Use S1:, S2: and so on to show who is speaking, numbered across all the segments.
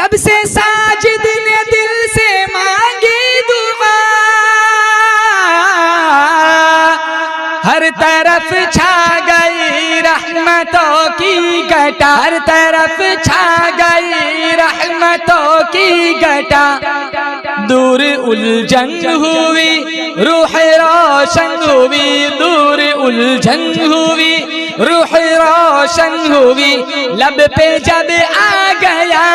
S1: لب سے ساجد نے دل سے مانگی دعا، ہر طرف چھا گئی رحمتوں کی گھٹا، ہر طرف چھا گئی رحمتوں کی گھٹا، دور الجھن ہوئی روح روشن ہوئی، دور الجھن ہوئی روح روشن ہوئی، لب پہ جب آ گیا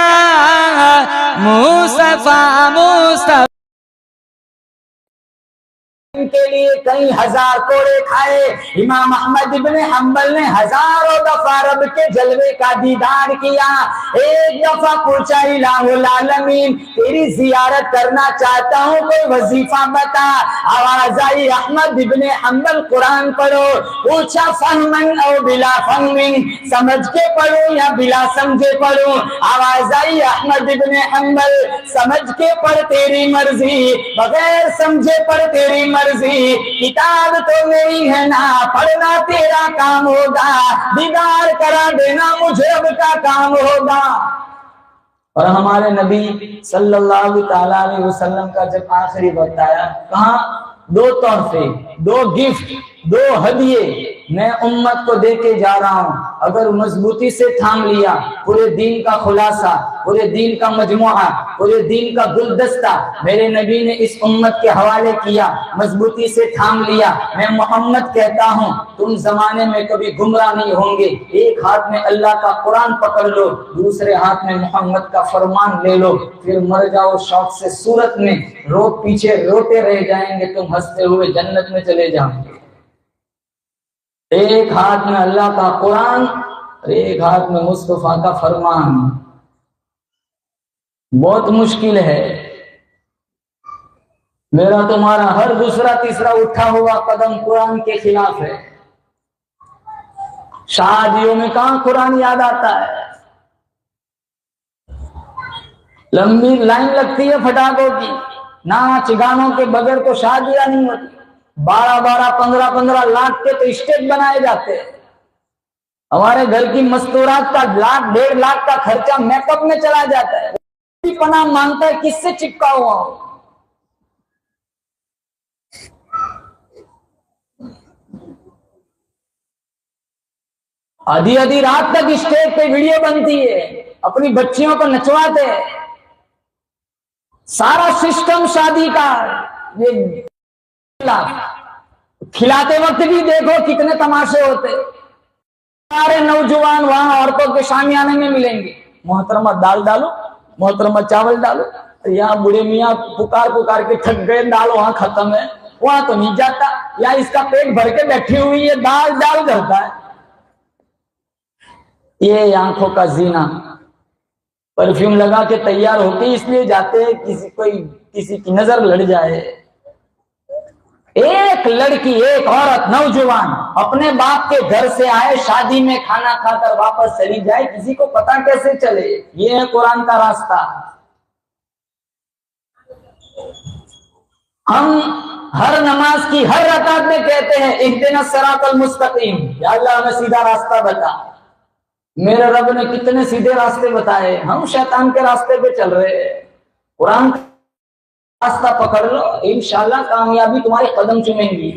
S1: مصطفیٰ مصطفیٰ
S2: کے لیے کئی ہزار کوڑے کھائے۔ امام احمد ابن حنبل نے ہزاروں دفعہ رب کے جلوے کا دیدار کیا۔ ایک دفعہ پوچھا الہ العالمین تیری زیارت کرنا چاہتا ہوں، کوئی وظیفہ بتا۔ آواز آئی احمد ابن حنبل قرآن پڑھو۔ پوچھا فہمن او بلا فہمن، سمجھ کے پڑھوں یا بلا سمجھے پڑھوں؟ آواز آئی احمد ابن حنبل سمجھ کے پڑھ تیری مرضی، بغیر سمجھے پڑھ تیری مرضی، کتاب تو میری ہے نا، پڑھنا تیرا کام ہوگا، دیدار کرا دینا مجھے اب کا کام ہوگا۔ اور ہمارے نبی صلی اللہ تعالیٰ علیہ وسلم کا جب آخری وقت آیا، کہاں دو تحفے، دو گفٹ، دو ہدیے میں امت کو دے کے جا رہا ہوں، اگر مضبوطی سے تھام لیا پورے دین کا خلاصہ، پورے دین کا مجموعہ، پورے دین کا گلدستہ میرے نبی نے اس امت کے حوالے کیا، مضبوطی سے تھام لیا۔ میں محمد کہتا ہوں تم زمانے میں کبھی گمراہ نہیں ہوں گے۔ ایک ہاتھ میں اللہ کا قرآن پکڑ لو، دوسرے ہاتھ میں محمد کا فرمان لے لو، پھر مر جاؤ شوق سے صورت میں، پیچھے روتے رہ جائیں گے، تم ہنستے ہوئے جنت میں چلے جاؤ گے۔ ایک ہاتھ میں اللہ کا قرآن اور ایک ہاتھ میں مصطفیٰ کا فرمان، بہت مشکل ہے۔ میرا تمہارا ہر دوسرا تیسرا اٹھا ہوا قدم قرآن کے خلاف ہے۔ شادیوں میں کہاں قرآن یاد آتا ہے؟ لمبی لائن لگتی ہے پٹاخوں کی، ناچ گانوں کے بغیر تو شادیاں نہیں ہوتی۔ 12 15 لاکھ کے تو اسٹیج بنائے جاتے ہیں۔ ہمارے گھر کی مستورات کا 1 1.5 لاکھ کا خرچہ میک اپ میں چلا جاتا ہے۔ پناہ مانگتا ہے کس سے چپکا ہوا ہو؟ آدھی رات تک اسٹیج پہ ویڈیو بنتی ہے، اپنی بچیوں کو نچواتے ہیں۔ سارا سسٹم شادی کا، یہ کھلاتے وقت بھی دیکھو کتنے تماشے ہوتے۔ سارے نوجوان وہاں عورتوں کے شامیانے میں ملیں گے، محترمہ دال ڈالو، محترمہ چاول ڈالو، یہاں بوڑھے میاں پکار کے تھک گئے، دال وہاں ختم ہے، وہاں تو نہیں جاتا، یا اس کا پیٹ بھر کے بیٹھی ہوئی ہے، دال کرتا ہے۔ یہ آنکھوں کا زینہ، پرفیوم لگا کے تیار ہو کے اس لیے جاتے ہیں کسی کی نظر لڑ جائے۔ ایک لڑکی، ایک عورت، نوجوان اپنے باپ کے گھر سے آئے، شادی میں کھانا کھا کر واپس چلی جائے، کسی کو پتا کیسے چلے؟ یہ ہے قرآن کا راستہ۔ ہم ہر نماز کی ہر رکعت میں کہتے ہیں اہدنا الصراط المستقیم، یا اللہ ہمیں سیدھا راستہ بتا۔ میرے رب نے کتنے سیدھے راستے بتائے، ہم شیطان کے راستے پہ چل رہے ہیں۔ قرآن کا راستہ پکڑ لو، انشاءاللہ کامیابی تمہارے قدم چومیں گی۔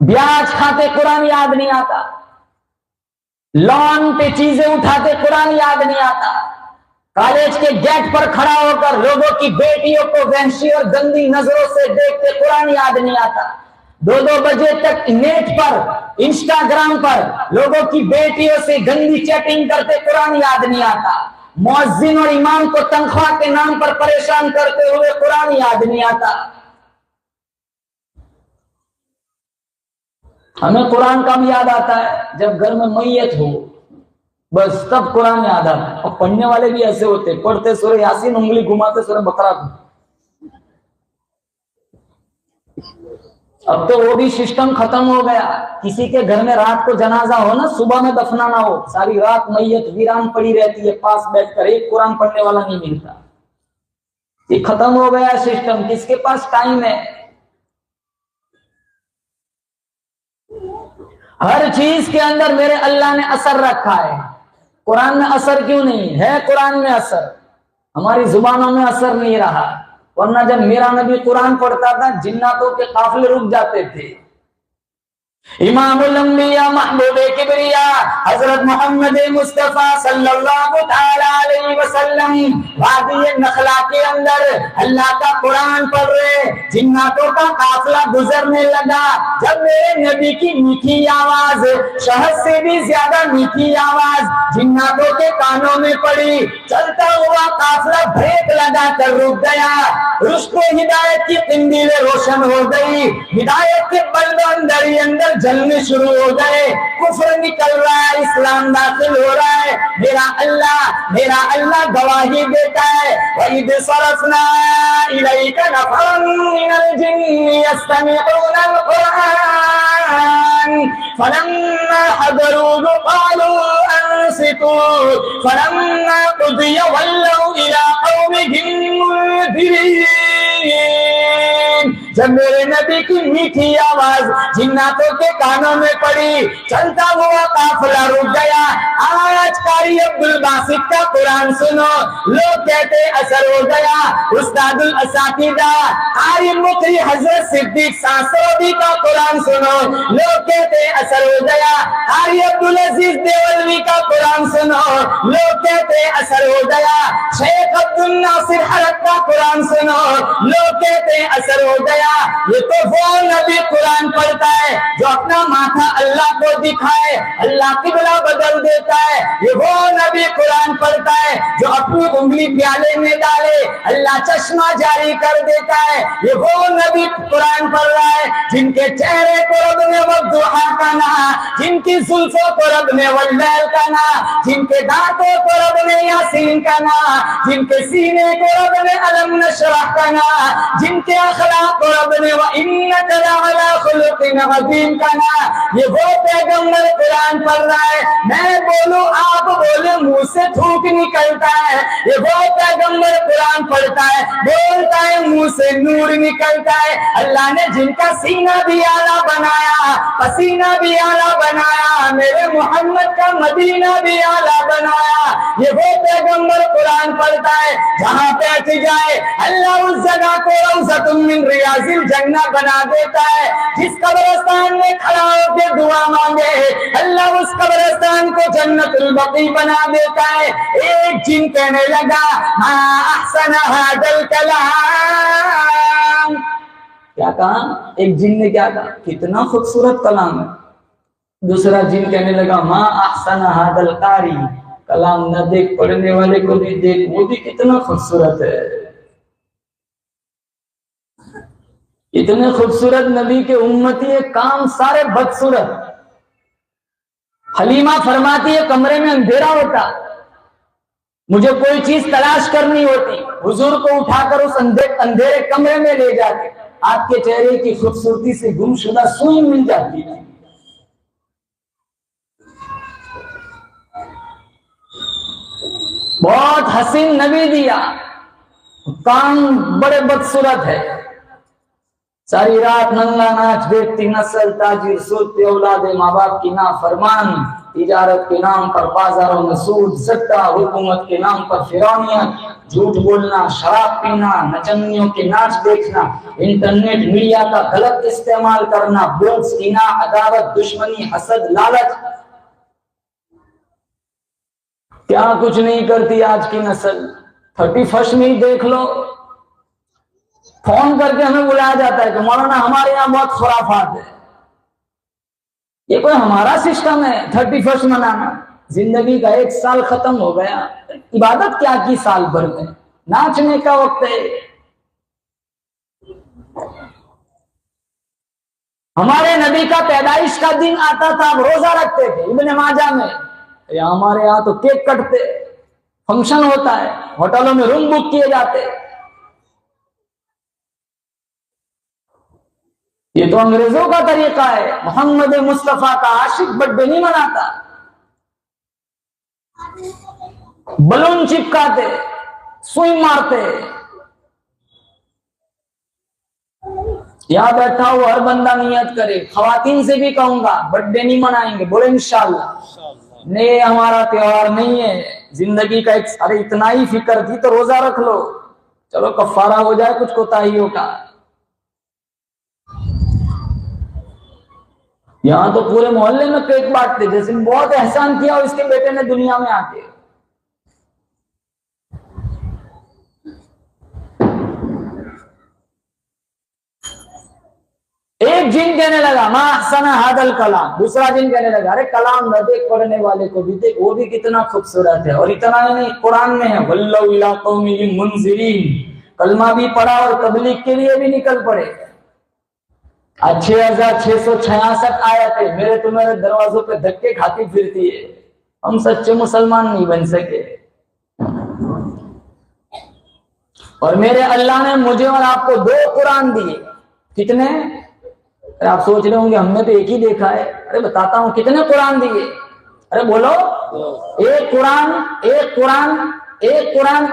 S2: بیاج کھاتے قرآن یاد نہیں آتا، لون پہ چیزیں اٹھاتے قرآن یاد نہیں آتا، کالج کے گیٹ پر کھڑا ہو کر لوگوں کی بیٹیوں کو وحشی اور گندی نظروں سے دیکھتے قرآن یاد نہیں آتا، 2 بجے تک نیٹ پر، انسٹاگرام پر لوگوں کی بیٹیوں سے گندی چیٹنگ کرتے قرآن یاد نہیں آتا، مؤذن اور امام کو تنخواہ کے نام پر پریشان کرتے ہوئے قرآن یاد نہیں آتا۔ ہمیں قرآن کب یاد آتا ہے؟ جب گھر میں میت ہو، بس تب قرآن یاد آتا ہے۔ اور پڑھنے والے بھی ایسے ہوتے، پڑھتے سورہ یاسین انگلی گھماتے سورہ بقرہ کو۔ اب تو وہ بھی سسٹم ختم ہو گیا، کسی کے گھر میں رات کو جنازہ ہو نا، صبح میں دفنانا ہو، ساری رات میت ویران پڑی رہتی ہے، پاس بیٹھ کر ایک قرآن پڑھنے والا نہیں ملتا۔ یہ ختم ہو گیا سسٹم، کس کے پاس ٹائم ہے؟ ہر چیز کے اندر میرے اللہ نے اثر رکھا ہے. قرآن میں اثر کیوں نہیں ہے؟ قرآن میں اثر، ہماری زبانوں میں اثر نہیں رہا. ورنہ جب میرا نبی قرآن پڑھتا تھا جناتوں کے قافلے رک جاتے تھے. امام الانبیاء محبوب کبریا حضرت محمد مصطفیٰ صلی اللہ تعالی علیہ وسلم وادی نخلا کے اندر اللہ کا قرآن پڑھ رہے، جناتوں کا قافلہ گزرنے لگا. جب میرے نبی کی میٹھی آواز، شہد سے بھی زیادہ میٹھی آواز جناتوں کے کانوں میں پڑی، چلتا ہوا قافلہ بریک لگا کر رک گیا. رشد و ہدایت کی قندیلیں روشن ہو گئی، ہدایت کے بلب اندر ہی اندر جلنے شروع ہو گئے. کفر نکل رہا ہے، اسلام داخل ہو رہا ہے. میرا اللہ گواہی دیتا ہے، وَإِذْ صَرَفْنَا إِلَيْكَ نَفَرًا مِنَ الْجِنِّ يَسْتَمِعُونَ الْقُرْآنَ فَلَمَّا حَضَرُوهُ قَالُوا أَنصِتُوا فَلَمَّا قُضِيَ وَلَّوْا إِلَىٰ قَوْمِهِم مُنذِرِينَ. جب میرے نبی کی میٹھی آواز جناتوں کے کانوں میں پڑی، چلتا ہوا قافلہ رک گیا. آج قاری عبد الباسط کا قرآن سنو، لوگ کہتے اثر ہو گیا. استاد الاساتذہ قاری مقری حضرت صدیق ساسودی کا قرآن سنو، لوگ کہتے اثر ہو گیا. قاری عبدالعزیز دیولوی کا قرآن سنو، لوگ کہتے اثر ہو گیا. شیخ عبد الناصر حلق کا قرآن سنو، لوگ کہتے اثر ہو گیا. یہ تو وہ نبی قرآن پڑھتا ہے جو اپنا ماتھا اللہ کو دکھائے، اللہ قبلہ بدل دیتا ہے. یہ وہ نبی قرآن پڑھتا ہے جو اپنی انگلی پیالے میں ڈالے اللہ چشمہ جاری کر دیتا ہے. یہ وہ نبی قرآن پڑھ رہا ہے جن کے چہرے کو رب نے والضحیٰ کہا، جن کی زلفوں کو رب نے واللیل کہا، جن کے دانتوں کو رب نے یاسین کہا، جن کے سینے کو رب نے الم نشرح کہا، جن کے اخلاق کو رب نے وَإِنَّكَ لَعَلَىٰ خُلُقٍ عَظِيمٍ کہا. یہ وہ پیغمبر قرآن پڑھ رہا ہے. میں بولوں آپ بولے منہ سے تھوک نکلتا ہے. یہ وہ پیغمبر قرآن پڑھتا ہے، بولتا ہے منہ سے نور نکلتا ہے. اللہ نے جن کا سینہ بھی اعلیٰ بنایا، پسینہ بھی اعلیٰ بنایا، میرے محمد کا مدینہ بھی اعلیٰ بنایا. یہ وہ پیغمبر قرآن پڑھتا ہے جہاں بیٹھ جائے اللہ اس جگہ کو روضۃ من ریاض الجنہ بنا دیتا ہے. جس قبرستان میں کھڑا ہو کے دعا مانگے اللہ اس قبرستان کو جنت البقیع بنا دیتا ہے. ایک جن کہنے لگا ما احسن ھذا الکلام. کیا کہا؟ ایک جن نے کیا کہا؟ کتنا خوبصورت کلام ہے. دوسرا جن کہنے لگا ما احسن ھذا القاری. کلام نہ دیکھ پڑھنے والے کو بھی دیکھ، وہ بھی کتنا خوبصورت ہے. اتنے خوبصورت نبی کے امتی ہے، کام سارے بدصورت. حلیمہ فرماتی ہے کمرے میں اندھیرا ہوتا، مجھے کوئی چیز تلاش کرنی ہوتی، حضور کو اٹھا کر اس اندھیرے کمرے میں لے جاتے، آپ کے چہرے کی خوبصورتی سے گمشدہ سوئی مل جاتی ہے. بہت حسین نبی دیا، کام بڑے بدصورت ہے. ساری رات ننگا ناچ دیکھتی نسل، تاجر سودتے اولاد ماں باپ کی نافرمان، تجارت کے نام پر بازاروں میں سود سٹا، حکومت کے نام پر فرعونیت، جھوٹ بولنا، شراب پینا، نچنیوں کے ناچ دیکھنا، انٹرنیٹ میڈیا کا غلط استعمال کرنا، بغض، کینہ، عداوت، دشمنی، حسد، لالچ. کیا کچھ نہیں کرتی آج کی نسل. 31 میں ہی دیکھ لو، فون کر کے ہمیں بلایا جاتا ہے کہ مولانا ہمارے یہاں بہت خرافات ہے. یہ کوئی ہمارا سسٹم ہے 31 منانا؟ زندگی کا 1 سال ختم ہو گیا، عبادت کیا کی سال بھر میں؟ ناچنے کا وقت ہے. ہمارے نبی کا پیدائش کا دن آتا تھا، روزہ رکھتے تھے ابن ماجہ میں. ہمارے یہاں تو کیک کٹتے، فنکشن ہوتا ہے، ہوٹلوں میں روم بک کیے جاتے. یہ تو انگریزوں کا طریقہ ہے. محمد مصطفیٰ کا عاشق برتھ ڈے نہیں مناتا. بلون چپکاتے، سوئی مارتے. یہاں بیٹھا ہو ہر بندہ نیت کرے. خواتین سے بھی کہوں گا برتھ ڈے نہیں منائیں گے, بولے انشاءاللہ. نہیں ہمارا تہوار نہیں ہے, زندگی کا ایک, ارے اتنا ہی فکر تھی تو روزہ رکھ لو, چلو کفارہ ہو جائے کچھ کوتاہیوں کا. یہاں تو پورے محلے میں کیک بانٹتے جیسے بہت احسان کیا اور اس کے بیٹے نے دنیا میں آ کے. ایک جن کہنے لگا ما احسن ھذا الکلام, دوسرا جن کہنے لگا ارے کلام نہ دیکھ پڑھنے والے کو بھی دیکھ, وہ بھی کتنا خوبصورت ہے. اور اتنا ہی نہیں, قرآن میں ہے وَلَّوْا إِلَىٰ قَوْمِهِم مُنذِرِينَ, کلمہ بھی پڑھا اور تبلیغ کے لیے بھی نکل پڑے. 6666 آیتیں میرے تمہارے دروازوں پہ دھکے کھاتی پھرتی ہے. ہم سچے مسلمان نہیں بن سکے. اور میرے اللہ نے مجھے اور آپ کو 2 قرآن دیے. کتنے؟ آپ سوچ رہے ہوں گے ہم نے تو ایک ہی دیکھا ہے. ارے بتاتا ہوں کتنے قرآن دیے. ارے بولو, ایک قرآن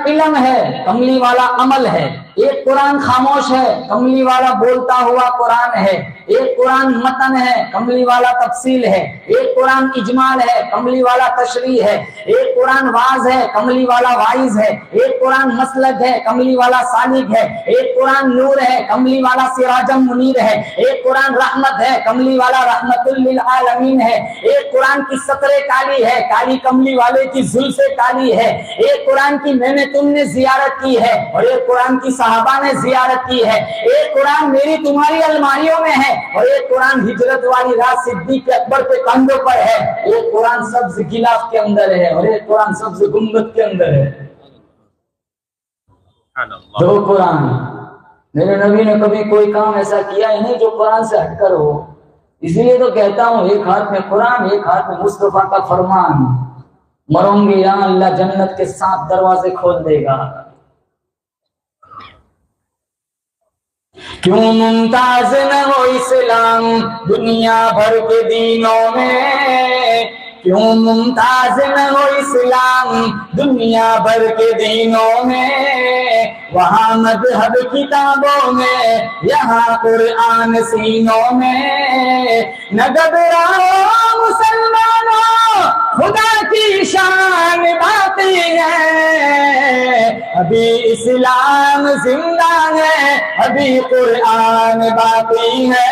S2: علم ہے, کملی والا عمل ہے. ایک قرآن خاموش ہے, کملی والا بولتا ہوا قرآن ہے. ایک قرآن متن ہے, کملی والا تفصیل ہے. ایک قرآن اجمال ہے, کملی والا تشریح ہے. ایک قرآن واعظ ہے, کملی والا واعظ ہے. ایک قرآن مسلک ہے, کملی والا سالک ہے. ایک قرآن نور ہے, کملی والا سراجم منیر ہے. ایک قرآن رحمت ہے, کملی والا رحمت للعالمین ہے. ایک قرآن کی سطریں کالی ہے, کالی کملی والے کی زلفیں کالی ہے. ایک قرآن کی میں نے تم نے زیارت کی ہے, اور ایک قرآن کی صحابہ نے زیارت کی ہے. ایک قرآن میری تمہاری الماریوں میں ہے, اور ایک قرآن ہجرت والی رات صدیق اکبر کے کندھوں پر ہے. ایک قرآن سبز غلاف کے اندر ہے, اور ایک قرآن سبز گنبد کے اندر ہے. 2 قرآن. میرے نبی نے کبھی کوئی کام ایسا کیا ہی نہیں جو قرآن سے ہٹ کر ہو. اس لیے تو کہتا ہوں ایک ہاتھ میں قرآن, ایک ہاتھ میں مصطفیٰ کا فرمان. مروں گے یا اللہ جنت کے 7 دروازے کھول دے گا. کیوں ممتاز نہ ہو اسلام دنیا بھر کے دینوں میں, کیوں ممتاز نہ ہو اسلام دنیا بھر کے دینوں میں. وہاں مذہب کتابوں میں, یہاں قرآن سینوں میں. نہ گھبراؤ مسلمانوں, خدا کی شان باقی ہے. ابھی اسلام زندہ ہے, ابھی قرآن باقی ہے.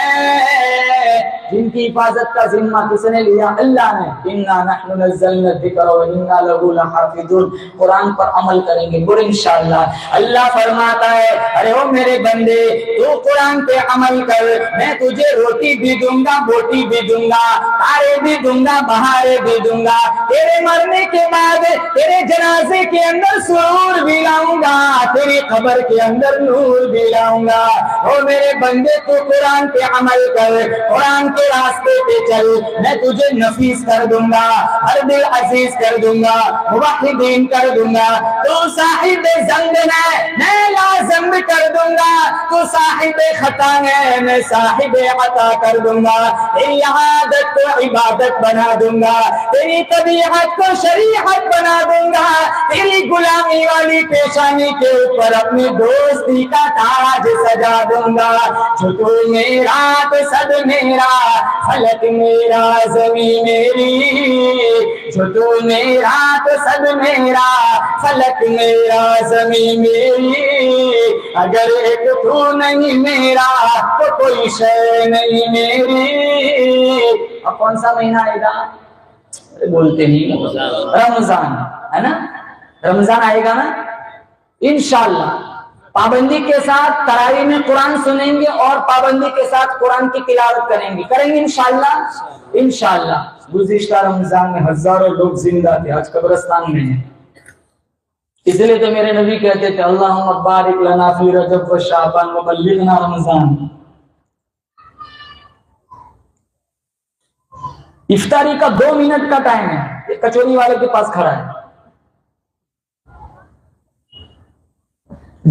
S2: جن کی حفاظت کا ذمہ کس نے لیا؟ اللہ نے. انا نحن نزلنا الذکر وانا له لحافظون. قرآن پر عمل کریں گے اور انشاءاللہ. اللہ فرماتا ہے ارے او میرے بندے تو قرآن پہ عمل کر, میں تجھے روٹی بھی دوں گا, بوٹی بھی دوں گا, تارے بھی دوں گا, بہارے بھی دوں گا. تیرے مرنے کے بعد تیرے جنازے کے اندر سرور بھی لاؤں گا, تیری قبر کے اندر نور بھی لاؤں گا. او میرے بندے تو قرآن پہ عمل کر, قرآن کے راستے پہ چل, میں تجھے نفیس کر دوں گا, ہر دل عزیز کر دوں گا, موحدین کر دوں گا. تو صاحب ذنب ہے میں لازم کر دوں گا, تو صاحب خطا ہے میں صاحب عطا کر دوں گا. تیری عادت کو عبادت بنا دوں گا, تیری طبیعت کو شریعت بنا دوں گا. تیری غلامی والی پیشانی کے اوپر اپنی دوستی کا تاج سجا دوں گا. جو تو میرا تو سب میرا, فلک میرا زمین میری. جو تو میرا تو سب میرا, فلک میرا زمین میری. اگر ایک تو نہیں میرا تو کوئی شے نہیں میری. اب کون سا مہینہ آئے گا؟ بولتے نہیں, رمضان ہے نا. رمضان آئے گا نا انشاءاللہ. پابندی کے ساتھ تراویح میں قرآن سنیں گے اور پابندی کے ساتھ قرآن کی تلاوت کریں گے انشاءاللہ. انشاءاللہ. گزشتہ رمضان میں ہزاروں لوگ زندہ تھے, آج قبرستان میں ہیں. اس لیے تو میرے نبی کہتے تھے اللہم بارک لنا فی رجب و شعبان وبلغنا رمضان. افطاری کا 2 منٹ کا ٹائم ہے, کچوری والے کے پاس کھڑا ہے.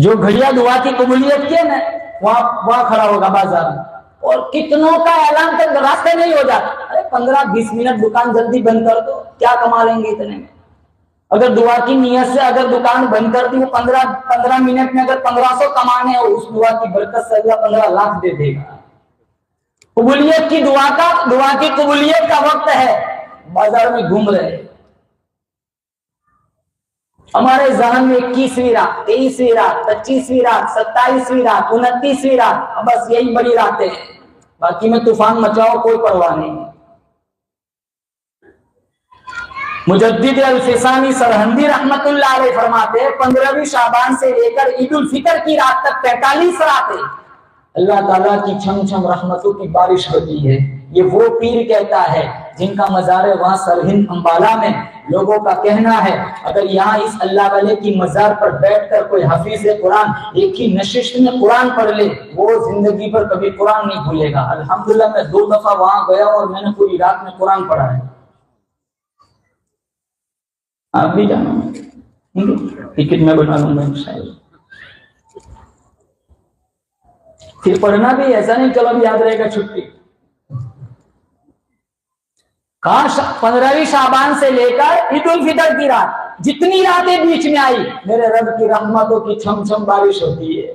S2: جو گھڑیا دعا کی قبولیت کی نا وہاں کھڑا ہوگا بازار میں, اور کتنوں کا اعلان کر راستے نہیں ہو جاتا. ارے 15-20 منٹ دکان جلدی بند کر دو, کیا کما لیں گے اتنے میں. اگر دعا کی نیت سے اگر دکان بند کر دی، وہ 15 منٹ میں اگر 1500 کمانے ہیں، اس دعا کی برکت سے اللہ 15 لاکھ دے دے گا۔ قبولیت کی دعا کی قبولیت کا وقت ہے، بازار میں گھوم رہے، ہمارے ذہن میں 21ویں رات، 23ویں رات، 25ویں رات، 27ویں رات، 29ویں رات، بس یہی بڑی راتیں ہیں، باقی میں طوفان مچاؤ کوئی پرواہ نہیں۔ مجدد الفسانی سرہندی رحمت اللہ علیہ فرماتے ہیں 15ویں شعبان سے لے کر عید الفطر کی رات تک 45 راتیں اللہ تعالیٰ کی چھم چھم رحمتوں کی بارش ہوتی ہے۔ یہ وہ پیر کہتا ہے جن کا مزار ہے وہاں سرہند امبالہ میں، لوگوں کا کہنا ہے اگر یہاں اس اللہ والے کی مزار پر بیٹھ کر کوئی حفیظ قرآن ایک ہی نشست میں قرآن پڑھ لے، وہ زندگی پر کبھی قرآن نہیں بھولے گا۔ الحمدللہ میں 2 دفعہ وہاں گیا اور میں نے پوری رات میں قرآن پڑھا ہے۔ آپ بھی جانا، ٹکٹ میں بنا لوں گا انشاءاللہ۔ پھر پڑھنا بھی ایسا نہیں چلو اب یاد رہے گا چھٹی۔ کاش 15ویں شعبان سے لے کر عید الفطر کی رات جتنی راتیں بیچ میں آئی میرے رب کی رحمتوں کی چھم چھم بارش ہوتی ہے۔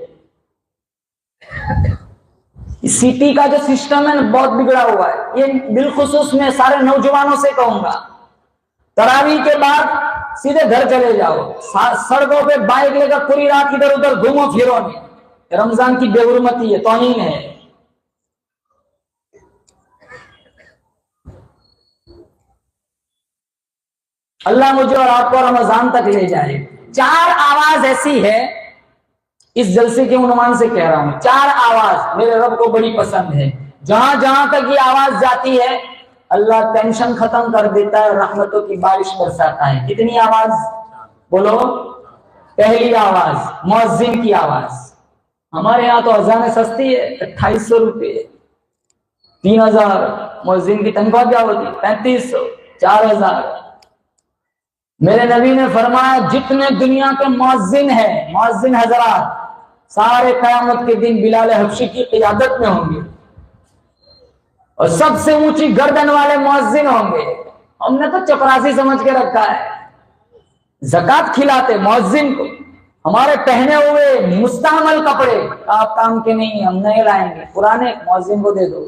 S2: سٹی کا جو سسٹم ہے نا بہت بگڑا ہوا ہے، یہ بالخصوص میں سارے نوجوانوں سے کہوں گا، تراویح کے بعد سیدھے گھر چلے جاؤ، سڑکوں پہ بائک لے کر پوری رات ادھر ادھر گھومو پھرو نہیں، رمضان کی بے حرمتی ہے، توہین ہے۔ اللہ مجھے اور آپ کو رمضان تک لے جائے۔ 4 آواز ایسی ہے، اس جلسے کے عنوان سے کہہ رہا ہوں، 4 آواز میرے رب کو بڑی پسند ہے، جہاں جہاں تک یہ آواز جاتی ہے اللہ ٹینشن ختم کر دیتا ہے، رحمتوں کی بارش برساتا ہے۔ کتنی آواز بولو؟ پہلی آواز مؤذن کی آواز۔ ہمارے یہاں تو اذان سستی ہے، 2800 روپے، 3000۔ مؤذن کی تنخواہ کیا ہوتی؟ 3500، 4000۔ میرے نبی نے فرمایا جتنے دنیا کے مؤذن ہیں، مؤذن حضرات سارے قیامت کے دن بلال حبشی کی قیادت میں ہوں گے، اور سب سے اونچی گردن والے مؤذن ہوں گے۔ ہم نے تو چپراسی سمجھ کے رکھا ہے، زکوٰۃ کھلاتے مؤذن کو، ہمارے پہنے ہوئے مستعمل کپڑے آپ کام کے نہیں، ہم نہیں لائیں گے، پرانے مؤذن کو دے دو۔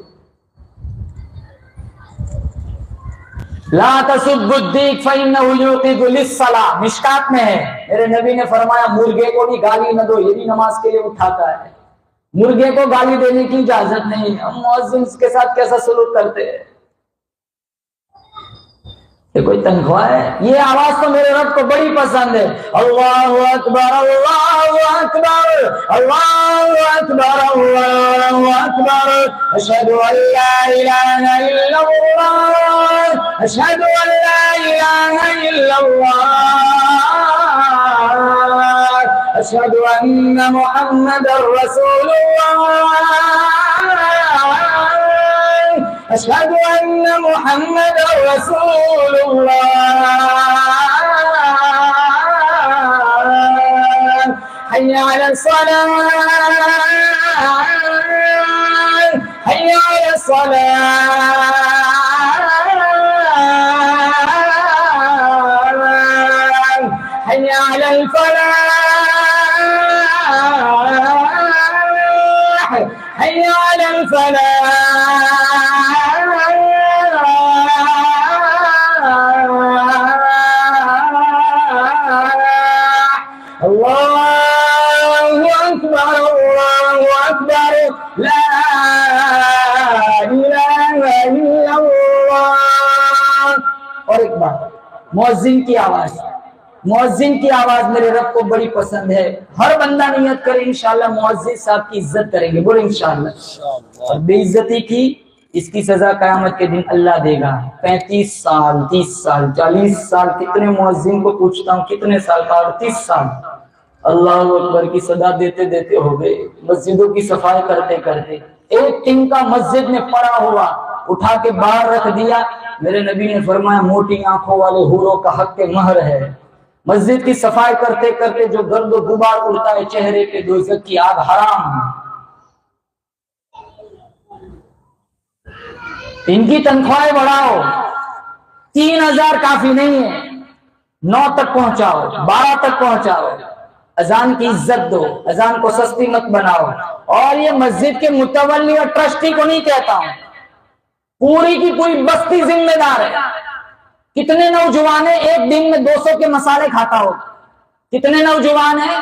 S2: لا تسبوا الدیک فإنه یوقظ للصلاۃ، مشکات میں ہے، میرے نبی نے فرمایا مرغے کو بھی گالی نہ دو، یہ بھی نماز کے لیے اٹھاتا ہے، مرغے کو گالی دینے کی اجازت نہیں۔ ہم مؤذن کے ساتھ کیسا سلوک کرتے ہیں؟ یہ کوئی تنخواہ ہے؟ یہ آواز تو میرے رب کو بڑی پسند ہے۔ اللہ اکبر اللہ اکبر اللہ اکبر اللہ اکبر، اشہد ان لا الہ الا اللہ اشہد ان لا الہ الا اللہ اشہد ان محمد رسول اللہ اشہد ان محمد رسول اللہ، حی علی الصلاۃ حی علی الصلاۃ حی علی الفلاح حی علی الفلاح۔ اور ایک بات، مؤذن کی آواز، مؤذن کی آواز میرے رب کو بڑی پسند ہے۔ ہر بندہ نیت کرے انشاءاللہ مؤذن صاحب کی عزت کریں گے، بولے انشاءاللہ۔ اور بے عزتی کی اس کی سزا قیامت کے دن اللہ دے گا۔ 35 سال 30 سال 40 سال، کتنے مؤذن کو پوچھتا ہوں کتنے سال کا؟ 38 سال اللہ اکبر کی صدا دیتے دیتے ہو گئے، مسجدوں کی صفائی کرتے کرتے۔ ایک ٹن کا مسجد میں پڑا ہوا اٹھا کے باہر رکھ دیا، میرے نبی نے فرمایا موٹی آنکھوں والے حوروں کا حق کے مہر ہے۔ مسجد کی صفائی کرتے کرتے جو گرد و غبار اڑتا ہے چہرے پہ، دوزخ کی آگ حرام ہے۔ ان کی تنخواہیں بڑھاؤ، 3000 کافی نہیں ہے۔ 9 تک پہنچاؤ، 12 تک پہنچاؤ، اذان کی عزت دو، اذان کو سستی مت بناؤ۔ اور یہ مسجد کے متولی اور ٹرسٹی کو نہیں کہتا ہوں، پوری کی پوری بستی ذمہ دار ہے۔ کتنے نوجوان ہیں ایک دن میں 200 کے مسالے کھاتا ہو؟ کتنے نوجوان ہیں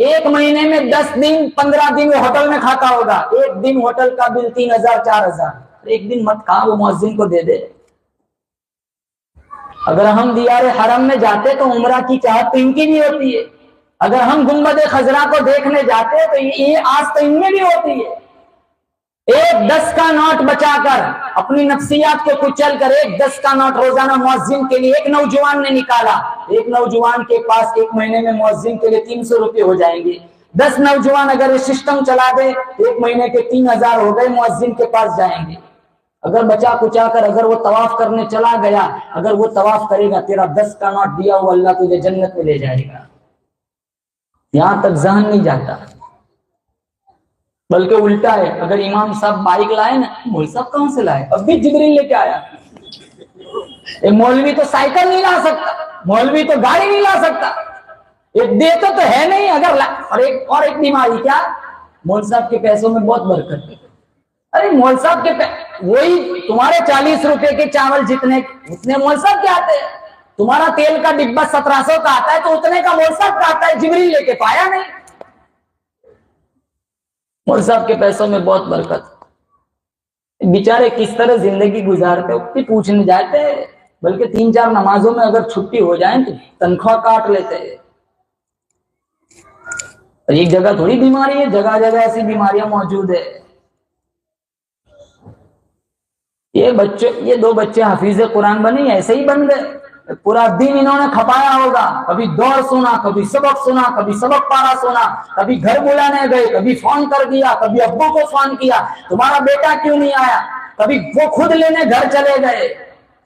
S2: ایک مہینے میں 10 دن 15 دن وہ ہوٹل میں کھاتا ہوگا؟ ایک دن ہوٹل کا بل 3000 4000، ایک دن مت کھا، وہ مؤذن کو دے دے۔ اگر ہم دیار حرم میں جاتے تو عمرہ کی چاہت تو ان کی بھی ہوتی ہے، اگر ہم گنبد خضرا کو دیکھنے جاتے تو یہ آس تو ان میں بھی ہوتی ہے۔ ایک 10 کا نوٹ بچا کر، اپنی نفسیات کو کچل کر ایک 10 کا نوٹ روزانہ مؤذن کے لیے ایک نوجوان نے نکالا۔ ایک نوجوان کے پاس ایک مہینے میں مؤذن کے لیے 300 روپے ہو جائیں گے۔ 10 نوجوان اگر یہ سسٹم چلا دے ایک مہینے کے 3000 ہو گئے، مؤذن کے پاس جائیں گے۔ اگر بچا کچا کر اگر وہ طواف کرنے چلا گیا، اگر وہ طواف کرے گا، تیرا 10 کا نوٹ دیا ہوا اللہ تجھے جنت میں لے جائے گا۔ یہاں تک ذہن نہیں جاتا، بلکہ الٹا ہے۔ اگر امام صاحب بائک لائے نا، مولوی صاحب کہاں سے لائے؟ اب بھی جبریل لے کے آیا۔ ایک مولوی تو سائیکل نہیں لا سکتا، مولوی تو گاڑی نہیں لا سکتا، ایک دیتا تو ہے نہیں۔ اگر اور ایک بیماری کیا؟ مولوی صاحب کے پیسوں میں بہت برکت ہے۔ ارے مولوی صاحب کے وہی تمہارے 40 روپے کے چاول جتنے اتنے مولوی صاحب کے آتے ہیں۔ تمہارا تیل کا ڈبہ 1700 کا آتا ہے تو اتنے کا مولوی صاحب کا آتا ہے، جبریل لے کے پایا نہیں۔ مولوی صاحب کے پیسوں میں بہت برکت۔ بیچارے کس طرح زندگی گزارتے ہو پوچھنے جاتے، بلکہ 3-4 نمازوں میں اگر چھٹی ہو جائیں تو تنخواہ کاٹ لیتے ہیں۔ ایک جگہ تھوڑی بیماری ہے، جگہ جگہ ایسی بیماریاں موجود ہے۔ یہ 2 بچے حفیظ قرآن بنے، ایسے ہی بن گئے۔ پورا دن انہوں نے کھپایا ہوگا، کبھی دور سنا، کبھی سبق پارا سنا، کبھی گھر بلانے گئے، کبھی فون کر دیا، کبھی ابو کو فون کیا تمہارا بیٹا کیوں نہیں آیا، کبھی وہ خود لینے گھر چلے گئے،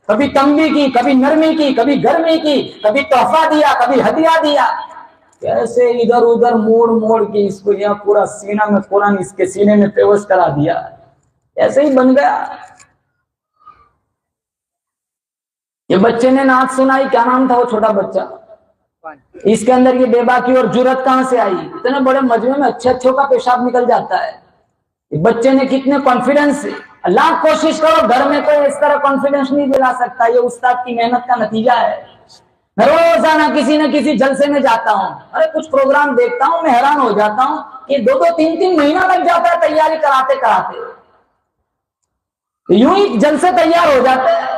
S2: کبھی تنبیہ کی، کبھی نرمی کی، کبھی گرمی کی، کبھی تحفہ دیا، کبھی ہدیہ دیا۔ کیسے ادھر ادھر موڑ موڑ کے اس کو یہاں پورا سینہ میں قرآن اس کے سینے میں پیوست کرا دیا، ایسے ہی بن گیا۔ یہ بچے نے نعت سنائی، کیا نام تھا وہ چھوٹا بچہ؟ اس کے اندر یہ بے باکی اور جرت کہاں سے آئی؟ اتنے بڑے مجمع میں اچھوں کا پیشاب نکل جاتا ہے۔ بچے نے کتنے کانفیڈنس، اللہ کوشش کرو گھر میں کوئی اس طرح کانفیڈنس نہیں دلا سکتا، یہ استاد کی محنت کا نتیجہ ہے۔ میں روزانہ کسی نہ کسی جلسے میں جاتا ہوں، ارے کچھ پروگرام دیکھتا ہوں، میں حیران ہو جاتا ہوں کہ 2-3 مہینہ لگ جاتا ہے تیاری کراتے کراتے، یوں ہی جلسے تیار ہو جاتے ہیں۔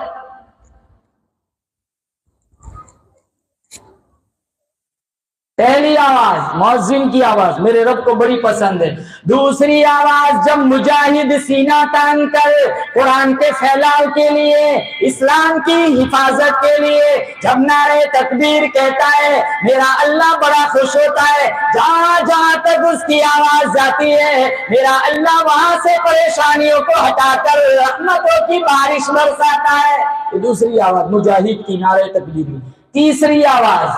S2: پہلی آواز مؤذن کی آواز میرے رب کو بڑی پسند ہے۔ دوسری آواز جب مجاہد سینہ تان کر قرآن کے پھیلاؤ کے لیے، اسلام کی حفاظت کے لیے جب نعرے تکبیر کہتا ہے، میرا اللہ بڑا خوش ہوتا ہے۔ جہاں جہاں تک اس کی آواز جاتی ہے، میرا اللہ وہاں سے پریشانیوں کو ہٹا کر رحمتوں کی بارش برساتا ہے۔ یہ دوسری آواز مجاہد کی نعرے تکبیر۔ تیسری آواز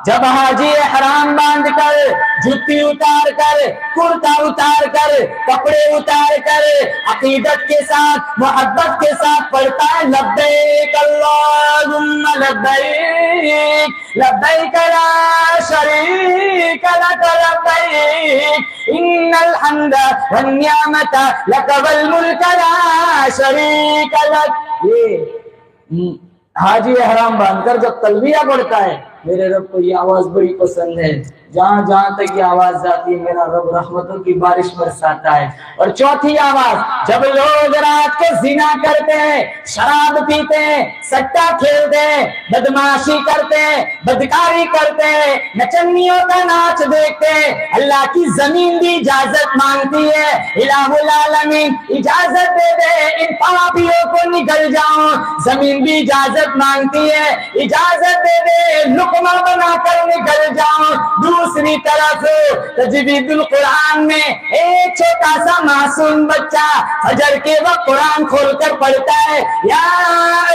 S2: جب حاجی احرام باندھ کر، جوتی اتار کر، کرتا اتار کر، کپڑے اتار کر، عقیدت کے ساتھ محبت کے ساتھ پڑھتا ہے، لبیک اللہم لبیک، لبیک لا شریک لک لبیک، ان الحمد والنعمت لک والملک لا شریک لک۔ یہ حاجی احرام باندھ کر جب تلبیہ پڑھتا ہے، میرے رب کو یہ آواز بڑی پسند ہے۔ جہاں جہاں تک یہ آواز جاتی ہے، میرا رب رحمتوں کی بارش برساتا ہے۔ اور چوتھی آواز جب لوگ رات کو زنا کرتے ہیں، شراب پیتے ہیں، سٹا کھیلتے ہیں، بدماشی کرتے ہیں، بدکاری کرتے ہیں، نچنیوں کا ناچ دیکھتے ہیں، اللہ کی زمین بھی اجازت مانگتی ہے، الہ العالمین اجازت دے دے ان پاپیوں کو نکل جاؤں، زمین بھی اجازت مانگتی ہے، اجازت دے دے لقمہ بنا کر نکل جاؤں۔ دوسری طرف تجوید القرآن میں ایک چھوٹا سا معصوم بچہ فجر کے وقت قرآن کھول کر پڑھتا ہے، یا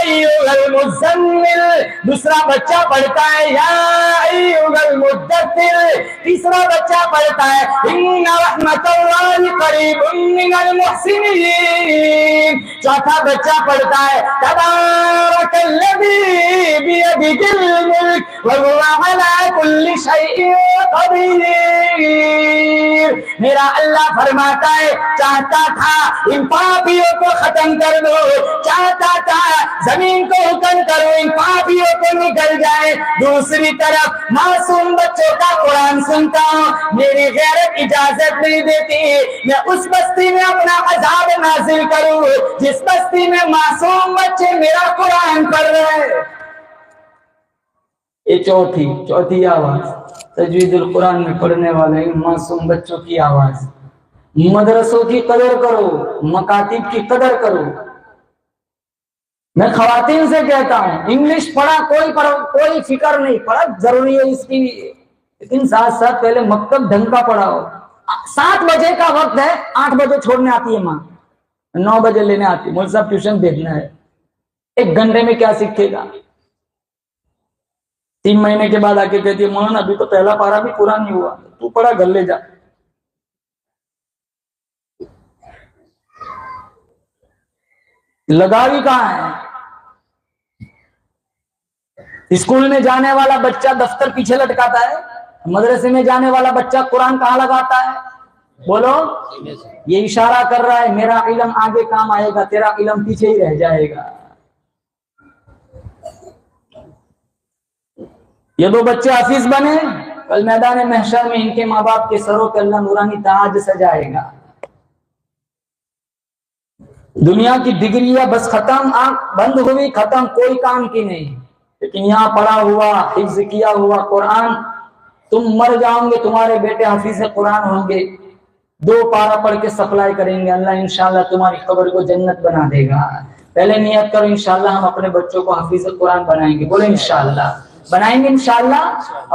S2: ایھا المزمل، دوسرا بچہ پڑھتا ہے یا ایھا المدثر، تیسرا بچہ پڑھتا ہے ان رحمت اللہ قریب من المحسنین، چوتھا بچہ پڑھتا ہے تبارک الذی بیدہ الملک وهو على كل شيء قدير. میرا اللہ فرماتا ہے چاہتا تھا ان پاپیوں کو ختم کر دو, چاہتا تھا زمین کو حکم کرو ان پاپیوں کو نکل جائے. دوسری طرف معصوم بچوں کا قرآن سنتا ہوں, میری غیرت اجازت نہیں دیتی میں اس بستی میں اپنا عذاب نازل کروں جس بستی میں معصوم بچے میرا قرآن پڑھ رہے ہیں. یہ چوتھی آواز تجوید القرآن میں پڑھنے والے معصوم بچوں کی آواز. مدرسوں کی قدر کرو, مکاتب کی قدر کرو. میں خواتین سے کہتا ہوں انگلش پڑھا کوئی فکر نہیں, پڑھا ضروری ہے اس کی, لیکن ساتھ ساتھ پہلے مکتب ڈھنگ کا پڑھاؤ. 7 بجے کا وقت ہے, 8 بجے چھوڑنے آتی ہے ماں, 9 بجے لینے آتی ہے, مول صاحب ٹیوشن بھیجنا ہے. 1 گھنٹے میں کیا سیکھے گا؟ 3 مہینے کے بعد آ کے کہتی ہے مولانا ابھی تو پہلا پارا بھی پورا نہیں ہوا, تو پڑھا گھر لے جا. لگاوی کہاں ہے؟ اسکول میں جانے والا بچہ دفتر پیچھے لٹکاتا ہے, مدرسے میں جانے والا بچہ قرآن کہاں لگاتا ہے؟ بولو. یہ اشارہ کر رہا ہے میرا علم آگے کام آئے گا, تیرا علم پیچھے ہی رہ جائے گا. یہ 2 بچے حافظ بنے, کل میدان محشر میں ان کے ماں باپ کے سروں پہ اللہ نورانی تاج سجائے گا. دنیا کی ڈگریاں بس ختم, آنکھ بند ہوئی ختم, کوئی کام کی نہیں. لیکن یہاں پڑھا ہوا حفظ کیا ہوا قرآن, تم مر جاؤ گے تمہارے بیٹے حافظ قرآن ہوں گے, 2 پارا پڑھ کے سپلائی کریں گے, اللہ انشاءاللہ تمہاری قبر کو جنت بنا دے گا. پہلے نیت کرو انشاءاللہ ہم اپنے بچوں کو حافظ قرآن بنائیں گے. بولو انشاءاللہ بنائیں گے, انشاءاللہ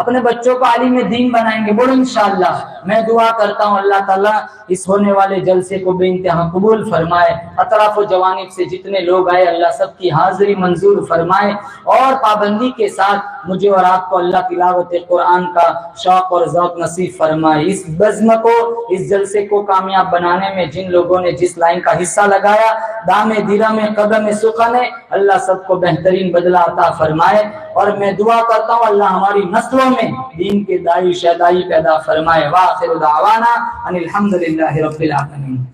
S2: اپنے بچوں کو عالم دین بنائیں گے. بولو انشاءاللہ. میں دعا کرتا ہوں اللہ تعالیٰ اس ہونے والے جلسے کو بے انتہا قبول فرمائے. اطراف و جوانب سے جتنے لوگ آئے اللہ سب کی حاضری منظور فرمائے, اور پابندی کے ساتھ مجھے اور آپ کو اللہ تلاوت قرآن کا شوق اور ذوق نصیب فرمائے. اس بزم کو, اس جلسے کو کامیاب بنانے میں جن لوگوں نے جس لائن کا حصہ لگایا, دام درم قدم سخن, اللہ سب کو بہترین بدلہ عطا فرمائے. اور میں دعا کرتا ہوں اللہ ہماری نسلوں میں دین کے دائی شہدائی پیدا فرمائے. وآخر دعوانا ان الحمدللہ رب العالمین.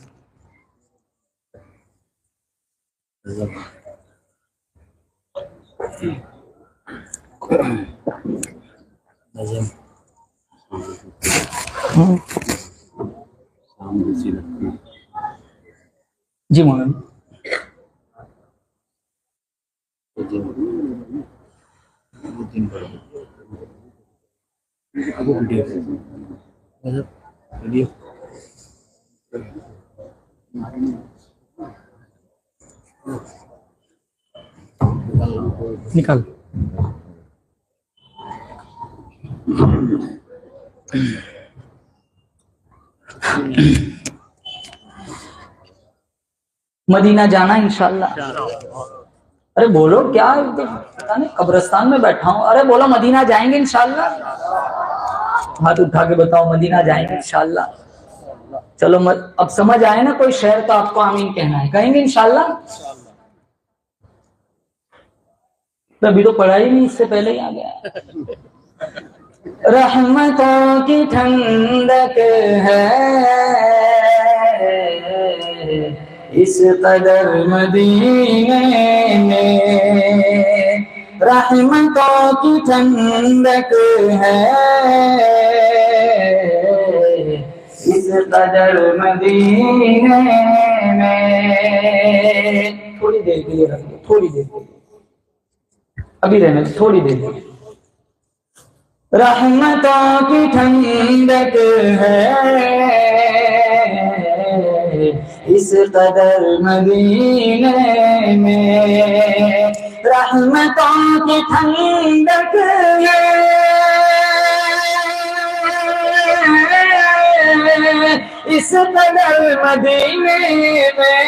S2: جی مولانا. نکال. مدینہ جانا انشاءاللہ. ارے بولو کیا پتا نہیں قبرستان میں بیٹھا ہوں. ارے بولو مدینہ جائیں گے انشاءاللہ. ہاتھ اٹھا کے بتاؤ مدینہ جائیں گے انشاءاللہ. چلو اب سمجھ آئے نا, کوئی شعر تو آپ کو آمین کہنا ہے, کہیں گے انشاءاللہ. ابھی تو پڑھا ہی نہیں, اس سے پہلے ہی آ گیا. رحمتوں کی ٹھنڈک ہے اس قدر مدینے میں, رحمتوں کی ٹھنڈک ہے اس قدر مدینے میں. تھوڑی دیر کے لیے رکھ دو, تھوڑی دیر کے لیے, ابھی رہنے تھوڑی دیر کے لیے. رحمتوں کی ٹھنڈک ہے اس قدر مدینے میں, رحمتوں کی ٹھنڈک ہے اس قدر مدینے میں,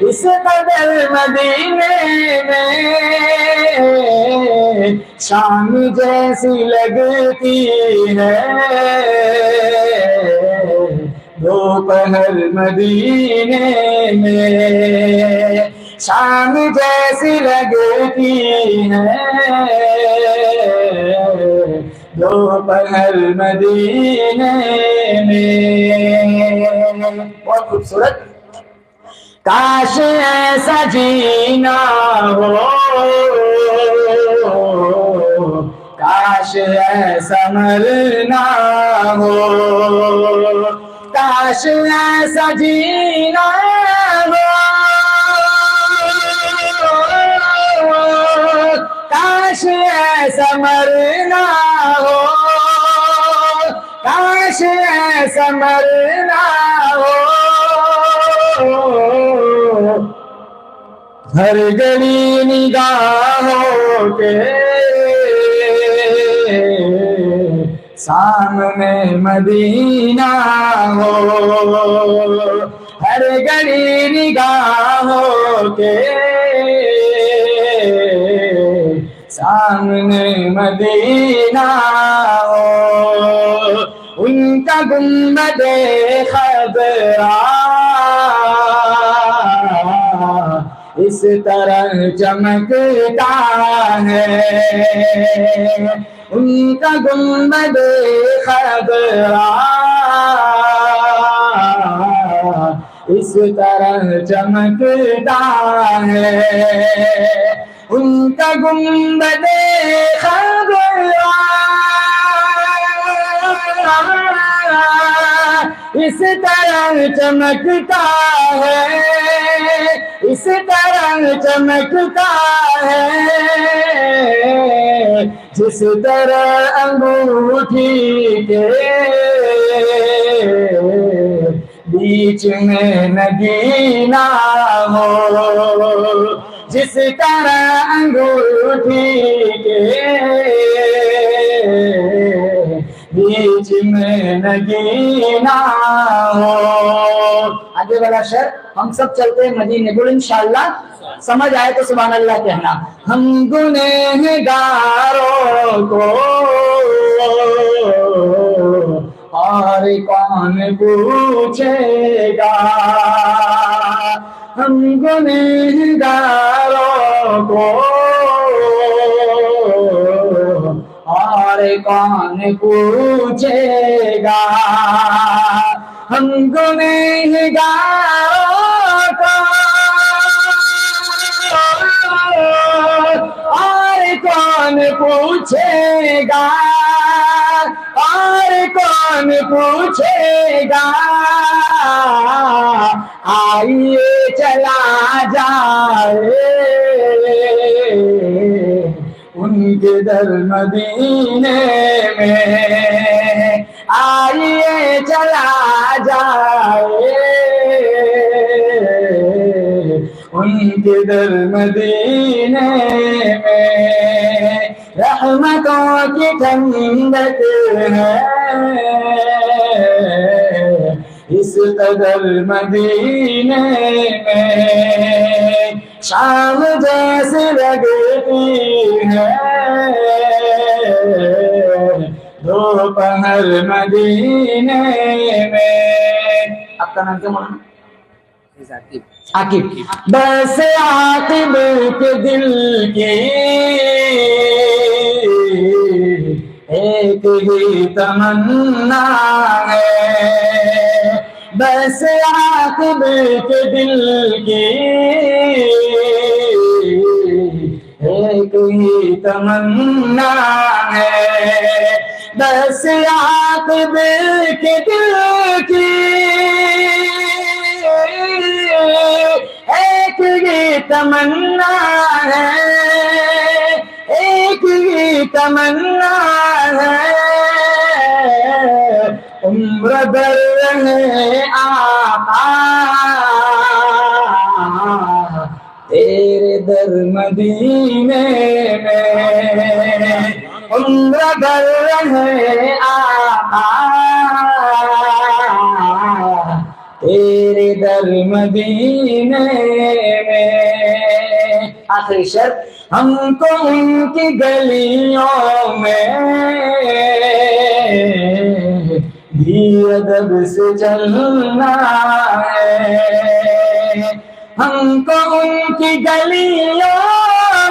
S2: اس قدر مدینے میں. شام جیسی لگتی ہے دوپہر مدینے میں, شام جیسی لگتی ہے دوپہر مدینے میں. بہت خوبصورت. کاش ایسا جینا ہو، کاش ایسا مرنا ہو، کاش ایسا جینا ہو، کاش ایسا مرنا ہو، کاش ایسا مرنا ہو. ہر گلی نگاہوں کے سامنے مدینہ ہو، ہر گلی نگاہوں کے سامنے مدینہ ہو. ان کا گنبد خضرا اس طرح چمکتا ہے، ان کا گنبد خضرا اس طرح چمکتا ہے، ان کا گنبد خضرا اس طرح چمکتا ہے، اس طرح چمکتا ہے جس طرح انگوٹھی کے بیچ میں نگینا ہو، جس طرح انگوٹھی کے بیچ میں نگینا ہو. آگے والا شعر ہم سب چلتے ہیں مدینے. بول انشاءاللہ. سمجھ آئے تو سبحان اللہ کہنا. ہم گنہگاروں کو اور کون پوچھے گا، ہم گنہگاروں کو اور کون پوچھے گا، ہم گنہگاروں کو اور کون پوچھے گا، اور کون پوچھے گا. آئیے چلا جائے ان کے در مدینے میں، آئیے چلا جائے ان کے در مدینے میں. رحمتوں کی ٹھنڈک ہے اس قدر مدینے میں، شام جیسے لگتی ہے دوپہر مدینے میں. آپ کا نام کیا مولانا؟ عاقب. بس عاقب کے دل کی ایک ہی تمنا ہے، بس عاقب کے دل کی ایک ہی تمنا ہے، بس عاقب کے دل کی ایک ہی تمنا ہے، ایک ہی تمنا ہے. عمر بھر رہے آقا تیرے در مدینے میں، عمر بھر رہے آقا تیرے در مدینے میں. آخری شرط. ہم کو ان کی گلیوں میں بھی ادب سے چلنا ہے، ہم کو ان کی گلیوں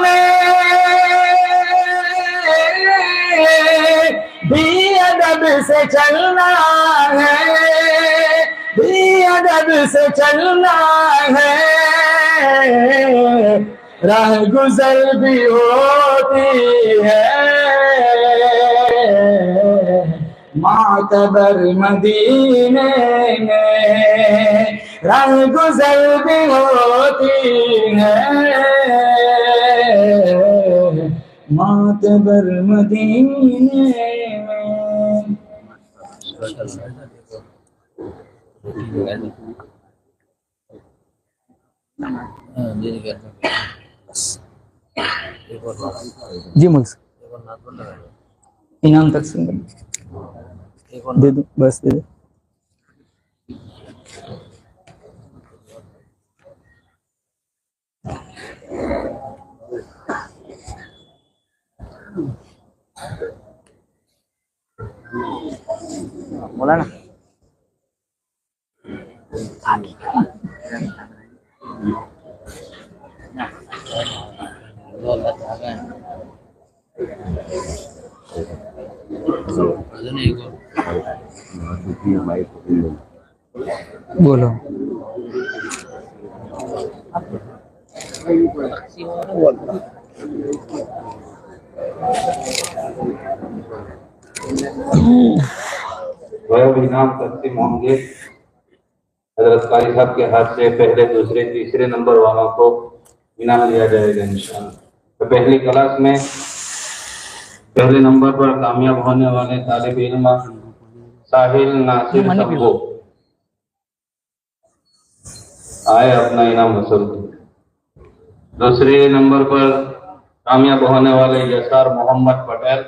S2: میں سے چلنا ہے، بھی ادب سے چلنا ہے، راہ گزر بھی ہوتی ہے، معتبر مدینے میں راہ گزر بھی ہوتی ہے، معتبر مدینے میں۔ جی ملک انعام تقسیم دے دو، بس دے دو۔ بولا نا بولو۔
S3: انعام تقسیم ہوں گے۔ حضرت قاری صاحب کے ہاتھ سے پہلے دوسرے تیسرے نمبر والوں کو انعام دیا جائے گا انشاءاللہ۔ تو پہلی کلاس میں پہلے نمبر پر کامیاب ہونے والے طالب علم ساحل ناصر سبو آئے اپنا انعام حاصل کریں۔ دوسرے نمبر پر کامیاب ہونے والے یسار محمد پٹیل،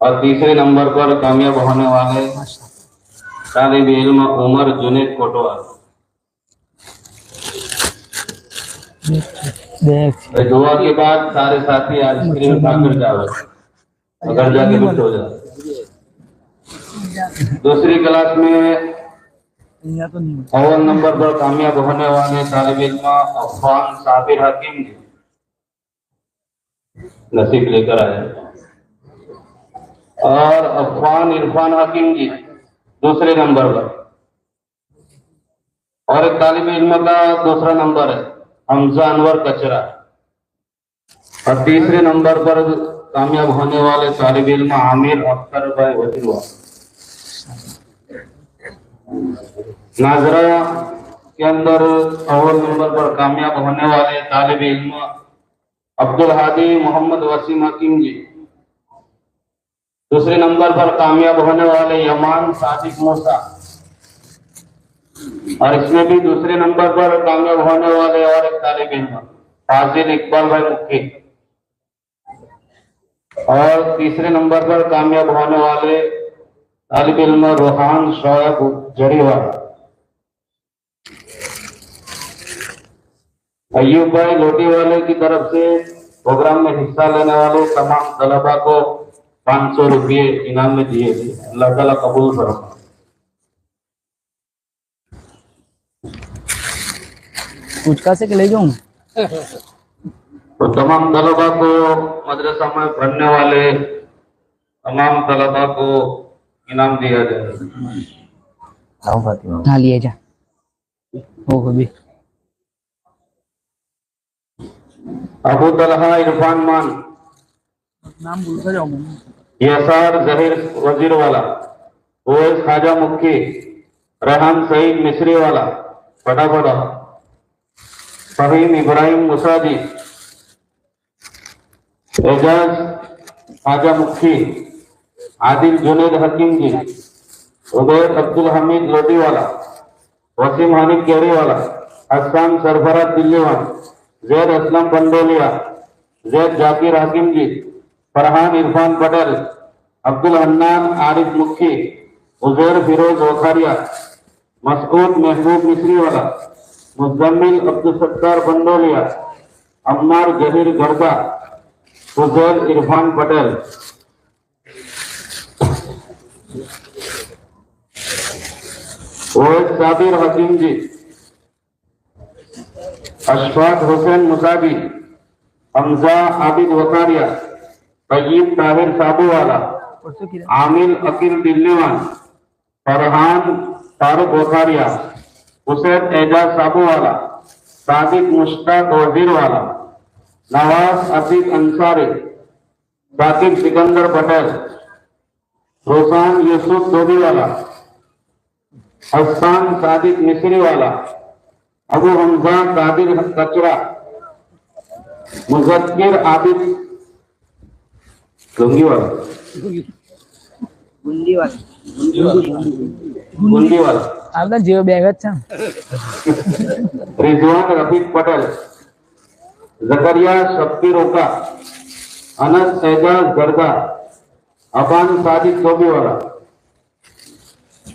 S3: اور تیسرے نمبر پر کامیاب ہونے والے طالب علم عمر جنید کوٹوال۔ دعا کے بعد سارے ساتھی آج اسکرین اٹھا کر جاؤ، اگر جا کے لفٹ ہو جائے۔ دوسری کلاس میں اول نمبر پر کامیاب ہونے والے طالب علم عفان صابر حکیم جی نصیب لے کر آئے، اور عفان عرفان حکیم جی دوسرے نمبر پر، اور ایک طالب علم کا دوسرا نمبر ہے حمزہ انور کچرا، اور تیسرے نمبر پر کامیاب ہونے والے طالب علم عامر اختر بھائی وزیروا۔ ناظرہ کے اندر اول نمبر پر کامیاب ہونے والے طالب علم عبدالہادی محمد وسیم حکیم جی، دوسرے نمبر پر کامیاب ہونے والے یمان صادق موسیٰ، اور اس میں بھی دوسرے نمبر پر کامیاب ہونے والے اور ایک طالب علم فاضل اقبال بھائی مکھی، اور تیسرے نمبر پر کامیاب ہونے والے طالب علم روحان شعیب جڑی والا۔ ایوب بھائی لوٹی والے کی طرف سے پروگرام میں حصہ لینے والے تمام طلبہ کو 500 روپے انعام میں دیے تھے، اللہ تعالیٰ قبول فرمائے۔
S2: کچھ کا سے لے جاؤں
S3: تو تمام طلبہ کو، مدرسہ میں پڑھنے والے تمام طلبہ کو انعام دیا جائے۔
S2: ہاں لیا جا بھی۔
S3: ابو طلحہ عرفان مان،
S2: نام بھولتا جاؤں میں۔
S3: یسار ظہیر وزیر والا، اویس خواجہ مکھی، ریحان سعید مصری والا پٹا پٹا، فہیم ابراہیم مساجی، اعجاز خواجہ مکھی، عادل جنید حکیم جی، عبید عبدالحمید لوٹی والا، وسیم حنیف کیری والا، حسان سرفراز دلی والا، زید اسلم بندولیا، زید جاکر حکیم جی، فرحان عرفان پٹیل، عبدالحنان عارف مکھی، عزیر فیروز وکھاریا، مسعود محبوب مصری والا، مزمل عبدالستار بندولیا، عمار جہیر گردہ، عزیر عرفان پٹیل۔ اویس صابر حکیم جی، اشفاق حسین مساجی، حمزہ عابد وکاریا، طیب طاہر صابو والا، عامل عقیل دلیوان، فرحان فاروق بخاریا، حسین اعجاز صابو والا، صادق مشتاق وزیر والا، نواز عتیق انصاری، ثاقب سکندر پٹیل، روسان یوسف دھوبی والا، حسان صادق مصری والا، ابو حمزہ قادر کچرا، مذکر عابد گنگی والا، گنگی والا،
S1: آپ کا جیو بیگ اچھا
S3: رضوان رفیق پٹیل، زکریا شبکی روکا، انس اعجاز گرگا، ابان صادق دھوبی والا،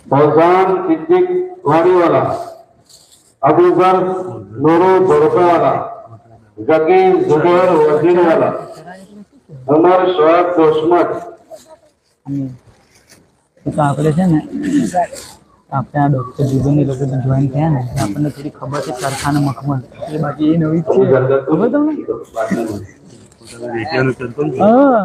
S3: فوزان صدیق واڑی والا، ابو ذر نورو دورکا والا، ذکی زبیر وزیر والا، عمر شعیب دوشمت.
S1: તો આપણે છે ને આપણે આ ડોક્ટર જીવનની લોકો જોઈન થયા ને આપણને થોડી ખબર છે કારખાના મખમલ એ બાકી એ નવી જ છે ખબર તમને હા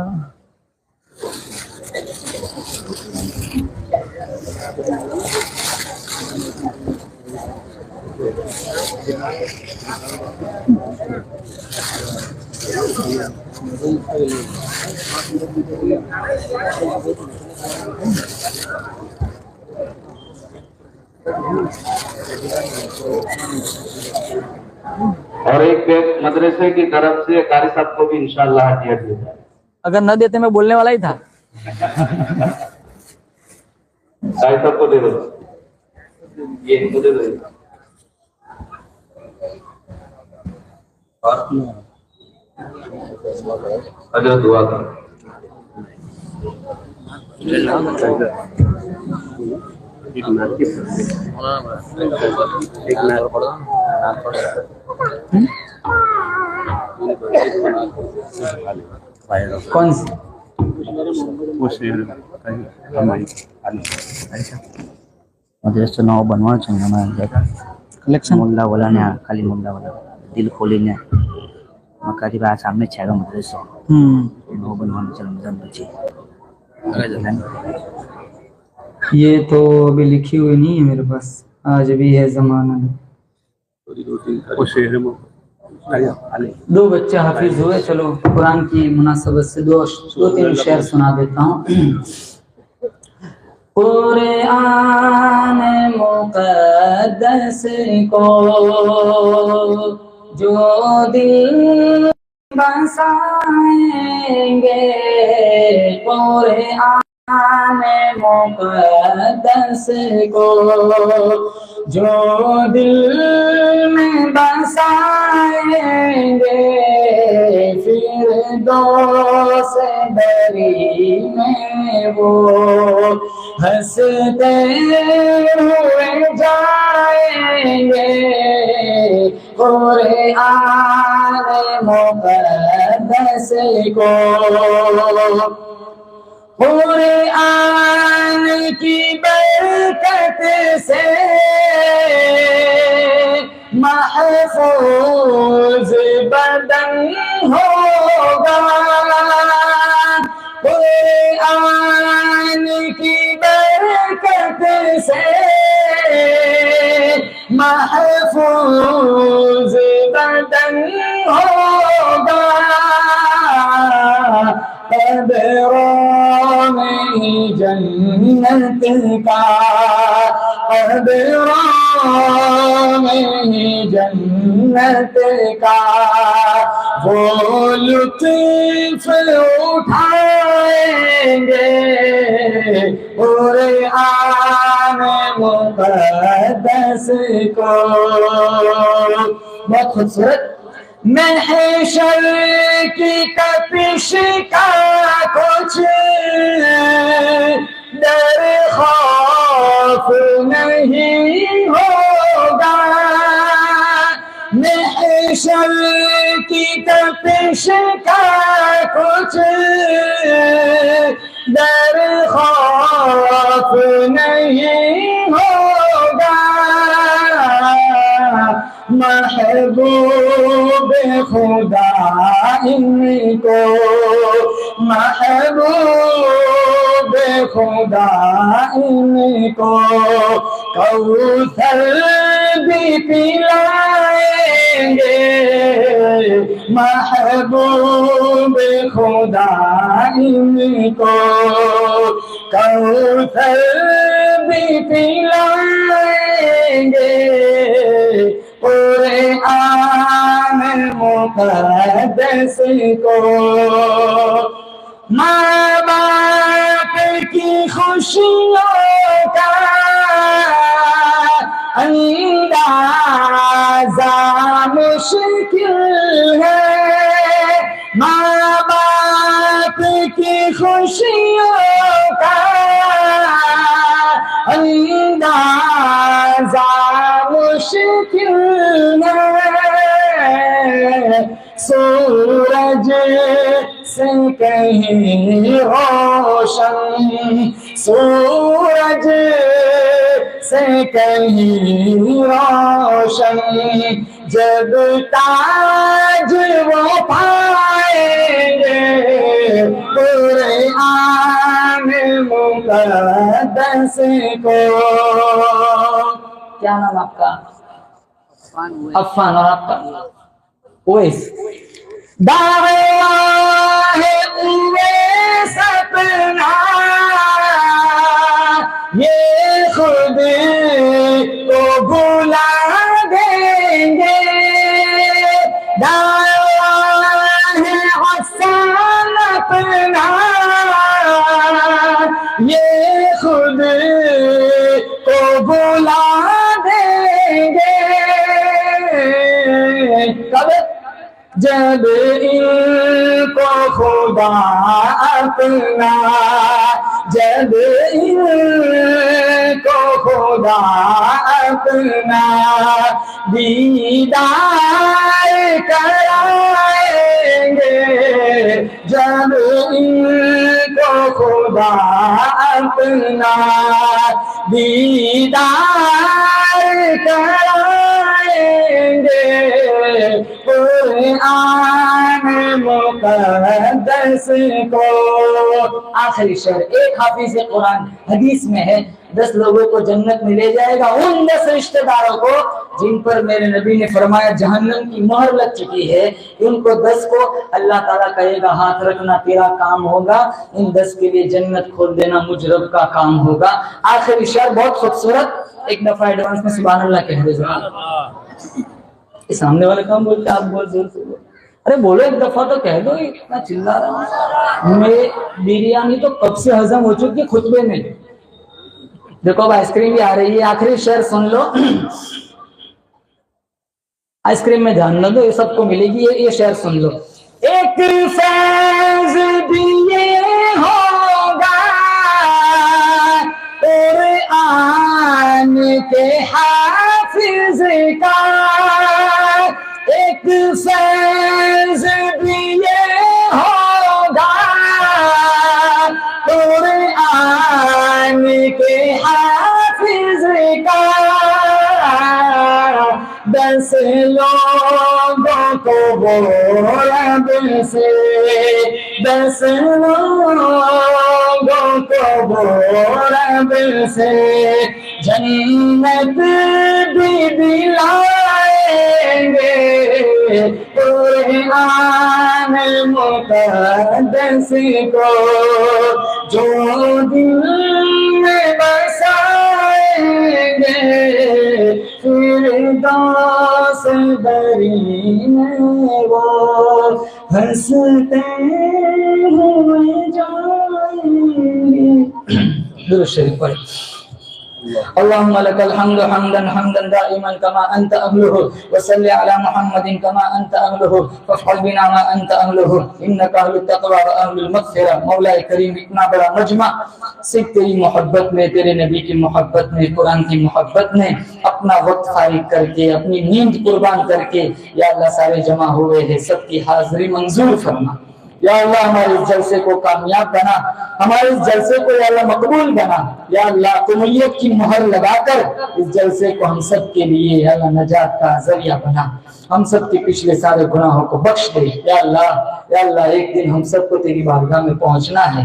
S3: اور ایک بیگ مدرسے کی طرف سے قاری صاحب کو بھی انشاءاللہ ہدیہ دیا جائے.
S1: اگر نہ دیتے میں بولنے والا ہی تھا
S3: قاری صاحب کو دے دو, یہ ان کو دے دو. حضرت دعا کرو.
S1: کون سی
S4: મદ્રેસો નવો બનવાનો છે અમારે
S1: કલેક્શન
S4: મુલ્લા વાલાને ખાલી મુલ્લા વાલા દિલ ખોલીને મકાથી આ સામે છે આ મદ્રેસો નવો બનવાનો છે રમઝાન પછી.
S1: یہ تو ابھی لکھی ہوئی نہیں ہے میرے پاس آج بھی ہے زمانہ دو بچے حافظ ہوئے چلو قرآن کی مناسبت سے دو تین شعر سنا دیتا ہوں قرآن مقدس کو جو دل بسائیں گے قرآن مقدس کو جو دل میں بسائیں گے فردوس بری میں وہ ہنستے ہوئے جائیں گے قرآن مقدس کو قرآن کی برکت سے محفوظ بدن ہوگا قرآن کی برکت سے محفوظ بدن ہوگا قدروں میں جنت کا قدروں میں جنت کا وہ لطف اٹھائیں گے قرآن مقدس کو. بہت خوبصورت. محشر کی تپش کا کچھ ڈر خوف نہیں ہوگا محشر کی تپش کا کچھ ڈر خوف نہیں ہوگا محبوب خدا ان کو محبوب
S2: خدا ان کو کوثر بھی پلائیں گے محبوب خدا ان کو کوثر بھی پلائیں گے قرآن مقدس کو ماں باپ کی خوشیوں کا اندازہ مشکل ہے ماں باپ کی خوشیوں کا اندازہ مشکل ہے سورج سے کہیں روشن سورج سے کہیں روشن جب تاج وہ پائیں گے قرآن مقدس کو. کیا نام آپ کا؟ عفان. اور آپ کا؟ اویس. دعویٰ ہے اویس اپنا یہ خود کو بھلا دیں گے دعویٰ ہے حسن اپنا یہ خود کو بھلا دیں گے کب جب ان کو خدا اپنا جب ان کو خدا اپنا دیدار کرائیں گے جب ان کو خدا اپنا دیدار کرائیں گے قرآن مقدس کو. آخری شعر. ایک حافظ قرآن حدیث میں ہے 10 لوگوں کو جنت میں لے جائے گا ان 10 رشتہ داروں کو جن پر میرے نبی نے فرمایا جہنم کی مہر لگ چکی ہے. ان کو 10 کو اللہ تعالیٰ کہے گا ہاتھ رکھنا تیرا کام ہوگا ان 10 کے لیے جنت کھول دینا مجھ رب کا کام ہوگا. آخری شعر بہت خوبصورت. ایک دفعہ ایڈوانس میں سبحان اللہ کہہ دے. سامنے والے کام بولتے آپ بہت زور سے بولتے. ارے بولو ایک دفعہ تو کہہ دو. اتنا چلا رہا ہوں میں. بریانی تو کب سے ہضم ہو چکی خطبے میں. دیکھو اب آئس کریم بھی آ رہی ہے. آخری شعر سن لو. آئس کریم میں دھیان نہ دو یہ سب کو ملے گی. یہ شعر سن لو. ایک فیض بھی یہ ہوگا قرآن کے حافظ کا ایک فیض بھی یہ ہوگا قرآن کے حافظ کا 10 لوگوں کو وہ رب سے 10 لوگوں کو وہ رب سے جنت بھی دلائیں گے قرآن مقدس کو جو دل میں بسائیں گے فردوس بری میں وہ ہنستے ہوئے جائیں گے. درود شریف پڑھیں. اللهم لك الحمد حمدا حمدا دائما كما انت اهله وصل على محمد كما انت اهله وافعل بنا ما انت اهله انك اهل التقوى واهل المغفرة. مولا کریم اتنا بڑا مجمع صرف تیری محبت میں تیرے نبی کی محبت میں قرآن کی محبت میں اپنا وقت فارغ کر کے اپنی نیند قربان کر کے یا اللہ سارے جمع ہوئے ہیں سب کی حاضری منظور فرما. یا اللہ ہمارے اس جلسے کو کامیاب بنا ہمارے اس جلسے کو یا اللہ مقبول بنا. یا اللہ قبولیت کی مہر لگا کر اس جلسے کو ہم سب کے لیے یا اللہ نجات کا ذریعہ بنا. ہم سب کے پچھلے سارے گناہوں کو بخش دے. یا اللہ ایک دن ہم سب کو تیری بارگاہ میں پہنچنا ہے.